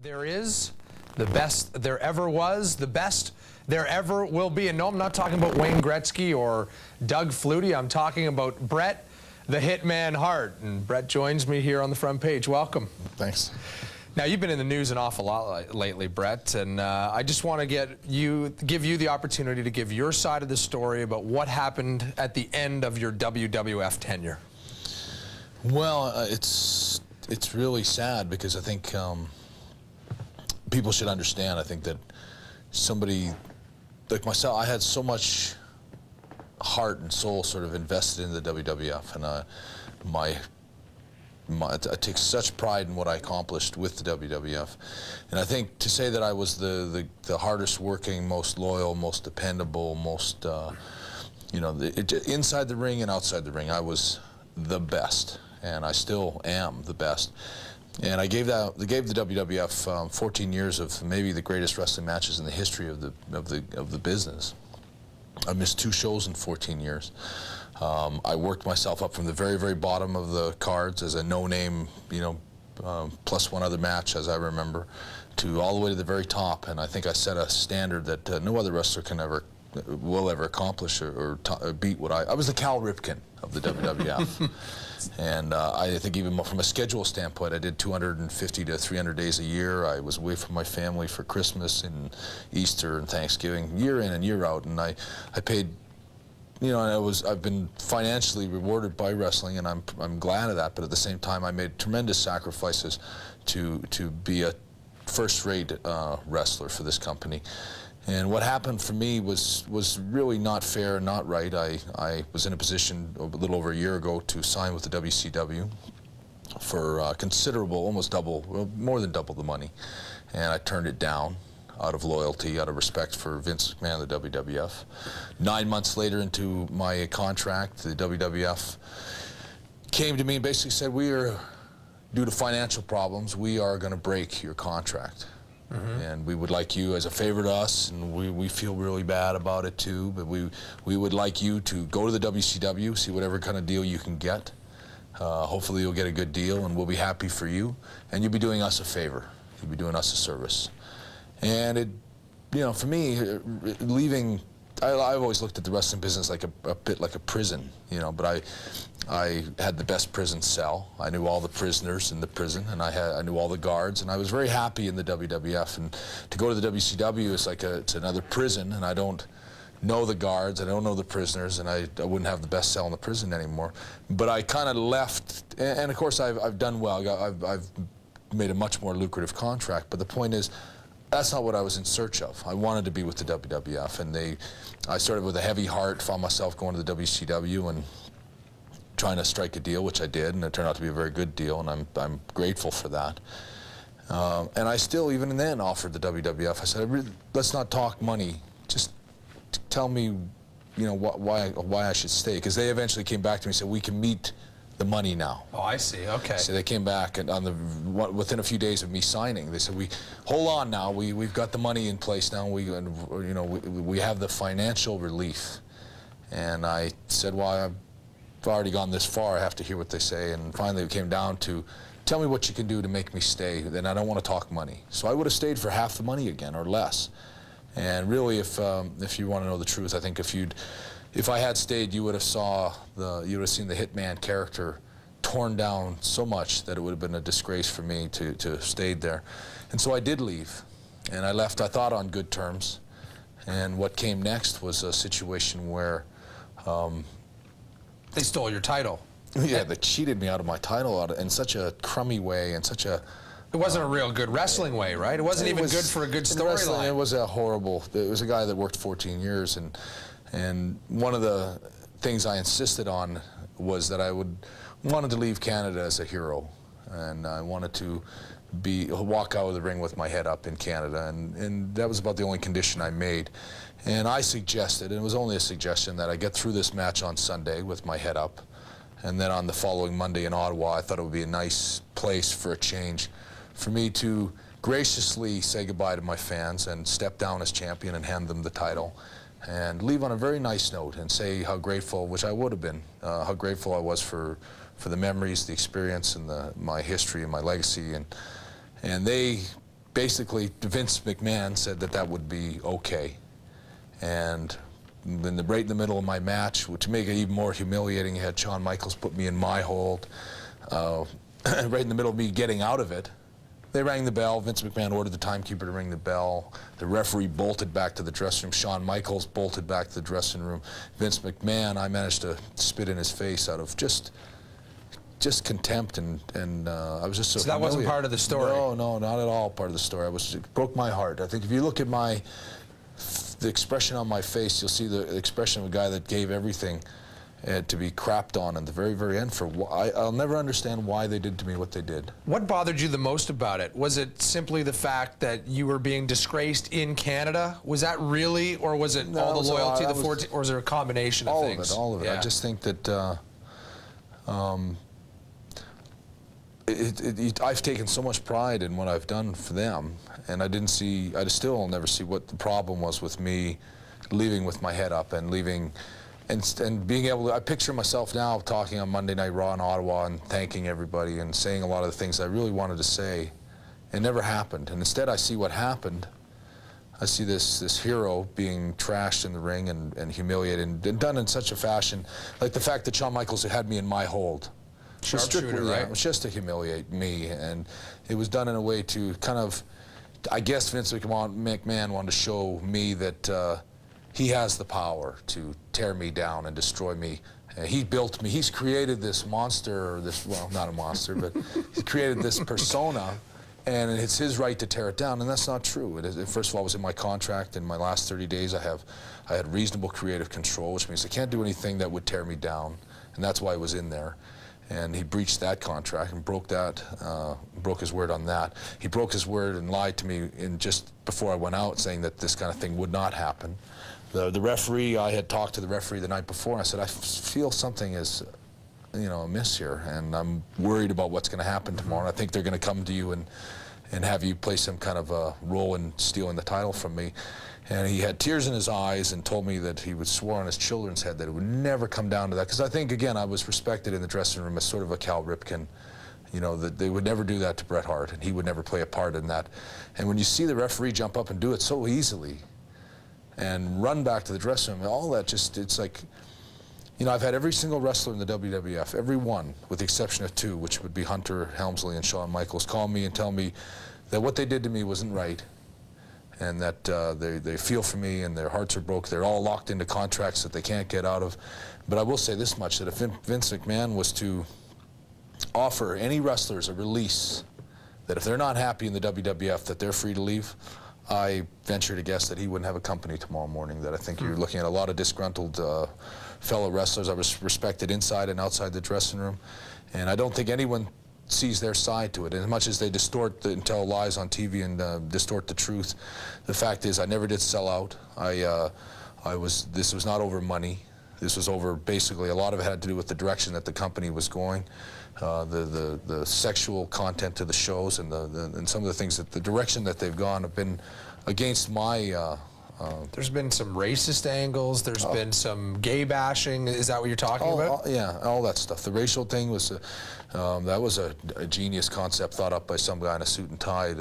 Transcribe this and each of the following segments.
There is, the best there ever was, the best there ever will be. And no, I'm not talking about Wayne Gretzky or Doug Flutie. I'm talking about Bret, the Hitman Hart. And Bret joins me here on the front page. Welcome. Thanks. Now, you've been in the news an awful lot lately, Bret, and I just want to give you the opportunity to give your side of the story about what happened at the end of your WWF tenure. Well, it's really sad because I think people should understand. I think that somebody like myself, I had so much heart and soul sort of invested in the WWF, and I take such pride in what I accomplished with the WWF. And I think to say that I was the hardest working, most loyal, most dependable, most, inside the ring and outside the ring, I was the best, and I still am the best. And I gave the WWF 14 years of maybe the greatest wrestling matches in the history of the business. I missed 2 shows in 14 years. I worked myself up from the very, very bottom of the cards as a no-name, plus one other match, as I remember, to all the way to the very top. And I think I set a standard that no other wrestler will ever accomplish or beat what I was the Cal Ripken of the WWF. And I think even from a schedule standpoint, I did 250 to 300 days a year. I was away from my family for Christmas and Easter and Thanksgiving, year in and year out. And I paid, and I've been financially rewarded by wrestling, and I'm glad of that. But at the same time, I made tremendous sacrifices to be a first-rate wrestler for this company. And what happened for me was really not fair, not right. I was in a position a little over a year ago to sign with the WCW for considerable, almost double, well, more than double the money. And I turned it down out of loyalty, out of respect for Vince McMahon, the WWF. 9 months later into my contract, the WWF came to me and basically said, due to financial problems, we are going to break your contract. And we would like you, as a favor to us, and we feel really bad about it too, but we would like you to go to the WCW, see whatever kind of deal you can get. Hopefully you'll get a good deal, and we'll be happy for you, and you'll be doing us a favor. You'll be doing us a service. And it, for me, leaving, I've always looked at the wrestling business like a bit like a prison, but I had the best prison cell. I knew all the prisoners in the prison, and I knew all the guards, and I was very happy in the WWF. And to go to the WCW is like it's another prison, and I don't know the guards, I don't know the prisoners, and I wouldn't have the best cell in the prison anymore. But I kind of left, and of course I've done well. I've made a much more lucrative contract, but the point is, that's not what I was in search of. I wanted to be with the WWF, and I started with a heavy heart, found myself going to the WCW and trying to strike a deal, which I did, and it turned out to be a very good deal, and I'm grateful for that. And I still, even then, offered the WWF. I said, let's not talk money. Just tell me, why I should stay. Because they eventually came back to me and said, we can meet the money now. Oh, I see. Okay. So they came back, and within a few days of me signing, they said, hold on now. We've got the money in place now. We have the financial relief. And I said, well, I've already gone this far. I have to hear what they say. And finally, it came down to, tell me what you can do to make me stay. Then I don't want to talk money. So I would have stayed for half the money again, or less. And really, if you want to know the truth, I think if I had stayed, you would have seen the Hitman character torn down so much that it would have been a disgrace for me to have stayed there. And so I did leave, and I left, I thought, on good terms. And what came next was a situation where they stole your title. Yeah, they cheated me out of my title in such a crummy way, and such a... It wasn't a real good wrestling way, right? It wasn't even good for a good storyline. It was a horrible... It was a guy that worked 14 years, and one of the things I insisted on was that I wanted to leave Canada as a hero, and I wanted to walk out of the ring with my head up in Canada, and that was about the only condition I made. And I suggested, and it was only a suggestion, that I get through this match on Sunday with my head up, and then on the following Monday in Ottawa, I thought it would be a nice place for a change for me to graciously say goodbye to my fans and step down as champion and hand them the title, and leave on a very nice note and say how grateful, which I would have been, how grateful I was for the memories, the experience, and my history and my legacy. And they basically Vince McMahon said that that would be okay. And then right in the middle of my match, to make it even more humiliating, you had Shawn Michaels put me in my hold. Right in the middle of me getting out of it, they rang the bell. Vince McMahon ordered the timekeeper to ring the bell. The referee bolted back to the dressing room. Shawn Michaels bolted back to the dressing room. Vince McMahon, I managed to spit in his face out of just contempt, and I was just so that wasn't part of the story? No, not at all part of the story. It broke my heart. I think if you look at the expression on my face, you'll see the expression of a guy that gave everything to be crapped on at the very, very end. I'll never understand why they did to me what they did. What bothered you the most about it? Was it simply the fact that you were being disgraced in Canada? Was that really, or was it all the loyalty, or was there a combination of things? All of it. Yeah. I just think that I've taken so much pride in what I've done for them, and I still will never see what the problem was with me leaving with my head up and leaving. And being able to, I picture myself now talking on Monday Night Raw in Ottawa and thanking everybody and saying a lot of the things I really wanted to say. It never happened. And instead I see what happened. I see this hero being trashed in the ring and humiliated and done in such a fashion, like the fact that Shawn Michaels had me in my hold. Sharpshooter, right? It was just to humiliate me, and it was done in a way to kind of, I guess Vince McMahon wanted to show me that he has the power to tear me down and destroy me. He built me. He's created this monster, or well, not a monster, but he's created this persona, and it's his right to tear it down, and that's not true. First of all, it was in my contract. In my last 30 days, I had reasonable creative control, which means I can't do anything that would tear me down, and that's why it was in there. And he breached that contract and broke his word on that. He broke his word and lied to me just before I went out, saying that this kind of thing would not happen. The referee, I had talked to the referee the night before, and I said, I feel something is, amiss here, and I'm worried about what's going to happen tomorrow. And I think they're going to come to you and have you play some kind of a role in stealing the title from me. And he had tears in his eyes and told me that he would swear on his children's head that it would never come down to that. Because I think, again, I was respected in the dressing room as sort of a Cal Ripken, that they would never do that to Bret Hart, and he would never play a part in that. And when you see the referee jump up and do it so easily and run back to the dressing room, all that it's like, I've had every single wrestler in the WWF, every one, with the exception of two, which would be Hunter Helmsley and Shawn Michaels, call me and tell me that what they did to me wasn't right, and that they feel for me and their hearts are broke. They're all locked into contracts that they can't get out of. But I will say this much, that if Vince McMahon was to offer any wrestlers a release, that if they're not happy in the WWF, that they're free to leave, I venture to guess that he wouldn't have a company tomorrow morning. That I think you're looking at a lot of disgruntled fellow wrestlers. I was respected inside and outside the dressing room, and I don't think anyone sees their side to it. And as much as they distort and tell lies on TV and distort the truth, the fact is I never did sell out. This was not over money. This was over, basically, a lot of it had to do with the direction that the company was going, the sexual content to the shows, and some of the things, that the direction that they've gone have been against my there's been some racist angles. There's been some gay bashing. Is that what you're talking about? Yeah, all that stuff. The racial thing was, that was a genius concept thought up by some guy in a suit and tie.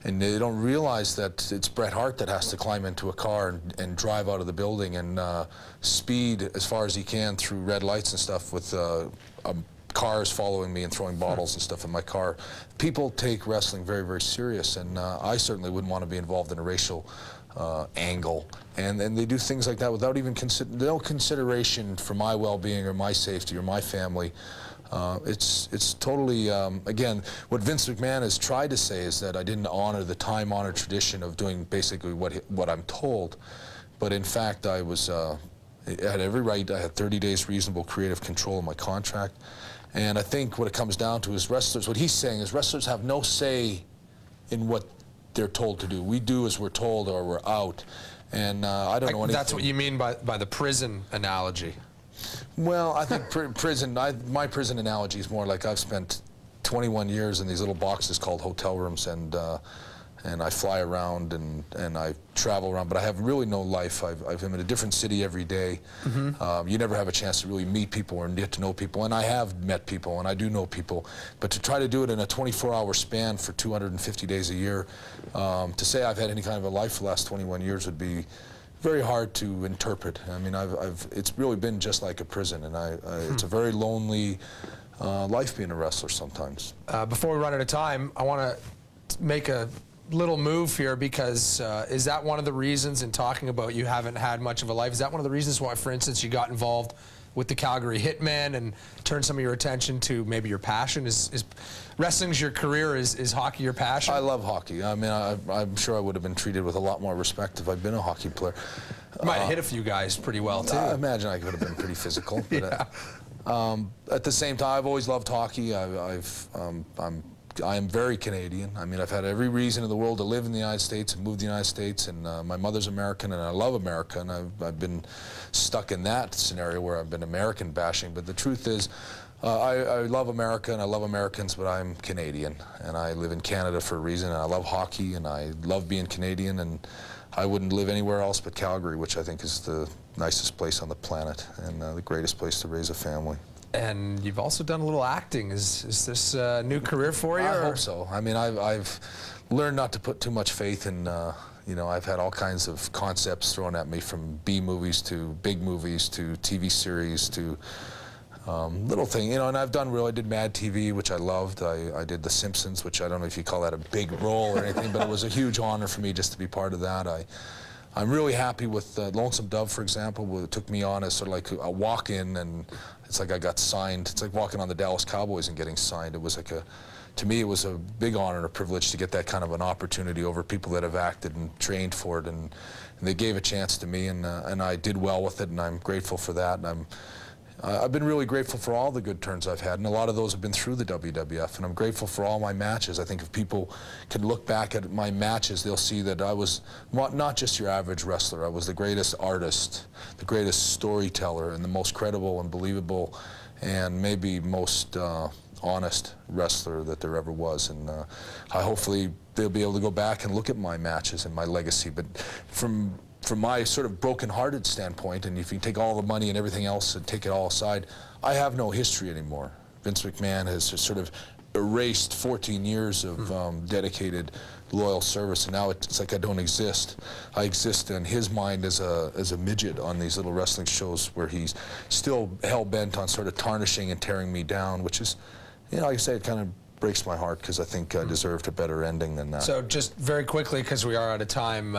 And they don't realize that it's Bret Hart that has to climb into a car and drive out of the building and speed as far as he can through red lights and stuff with cars following me and throwing bottles and stuff in my car. People take wrestling very, very serious, and I certainly wouldn't want to be involved in a racial angle, and they do things like that without even no consideration for my well-being or my safety or my family. It's totally, again, what Vince McMahon has tried to say is that I didn't honor the time-honored tradition of doing basically what I'm told, but in fact I had every right. I had 30 days reasonable creative control of my contract, and I think what it comes down to is wrestlers, what he's saying is wrestlers have no say in what they're told to do. We do as we're told, or we're out. And I don't know anything. That's what you mean by the prison analogy. Well, I think my prison analogy is more like I've spent 21 years in these little boxes called hotel rooms, and and I fly around and I travel around, but I have really no life. I'm in a different city every day. You never have a chance to really meet people or get to know people, and I have met people and I do know people, but to try to do it in a 24-hour span for 250 days a year, to say I've had any kind of a life for the last 21 years would be very hard to interpret. I mean, it's really been just like a prison, and it's a very lonely life being a wrestler sometimes. Before we run out of time, I want to make a little move here, because is that one of the reasons, in talking about you haven't had much of a life, is that one of the reasons why, for instance, you got involved with the Calgary Hitmen and turned some of your attention to maybe your passion? Is wrestling's your career? Is hockey your passion? I love hockey. I mean, I'm sure I would have been treated with a lot more respect if I'd been a hockey player. You might have hit a few guys pretty well, too. I imagine I could have been pretty physical. But, yeah. At the same time, I've always loved hockey. I am very Canadian. I mean, I've had every reason in the world to live in the United States and move to the United States, and my mother's American, and I love America, and I've been stuck in that scenario where I've been American bashing. But the truth is, I love America and I love Americans, but I'm Canadian, and I live in Canada for a reason, and I love hockey, and I love being Canadian, and I wouldn't live anywhere else but Calgary, which I think is the nicest place on the planet and the greatest place to raise a family. And you've also done a little acting. Is this a new career for you? I hope so. I mean, I've learned not to put too much faith in, you know, I've had all kinds of concepts thrown at me, from B movies to big movies to TV series to little thing, you know, and I did Mad TV, which I loved. I did The Simpsons, which I don't know if you call that a big role or anything, but it was a huge honor for me just to be part of that. I'm really happy with Lonesome Dove, for example. It took me on as sort of like a walk-in, and it's like I got signed. It's like walking on the Dallas Cowboys and getting signed. It was like to me, it was a big honor and a privilege to get that kind of an opportunity over people that have acted and trained for it, and they gave a chance to me, and I did well with it, and I'm grateful for that. And I've been really grateful for all the good turns I've had, and a lot of those have been through the WWF, and I'm grateful for all my matches. I think if people can look back at my matches, they'll see that I was not just your average wrestler. I was the greatest artist, the greatest storyteller, and the most credible and believable and maybe most honest wrestler that there ever was. And hopefully they'll be able to go back and look at my matches and my legacy. But from my sort of broken-hearted standpoint, and if you take all the money and everything else and take it all aside, I have no history anymore. Vince McMahon has just sort of erased 14 years of dedicated, loyal service, and now it's like I don't exist. I exist in his mind as a midget on these little wrestling shows where he's still hell-bent on sort of tarnishing and tearing me down, which is, you know, like I say, it kind of breaks my heart, because I think I deserved a better ending than that. So just very quickly, because we are out of time,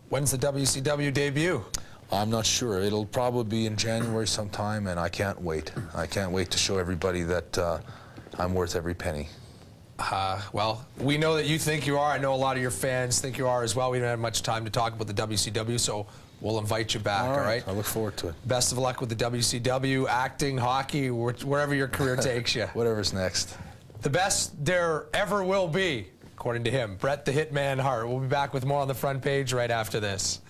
when's the WCW debut? I'm not sure. It'll probably be in January sometime, and I can't wait. I can't wait to show everybody that I'm worth every penny. Well, we know that you think you are. I know a lot of your fans think you are as well. We don't have much time to talk about the WCW, so we'll invite you back, all right? I look forward to it. Best of luck with the WCW, acting, hockey, wherever your career takes you. Whatever's next. The best there ever will be, according to him, Bret the Hitman Hart. We'll be back with more on the front page right after this.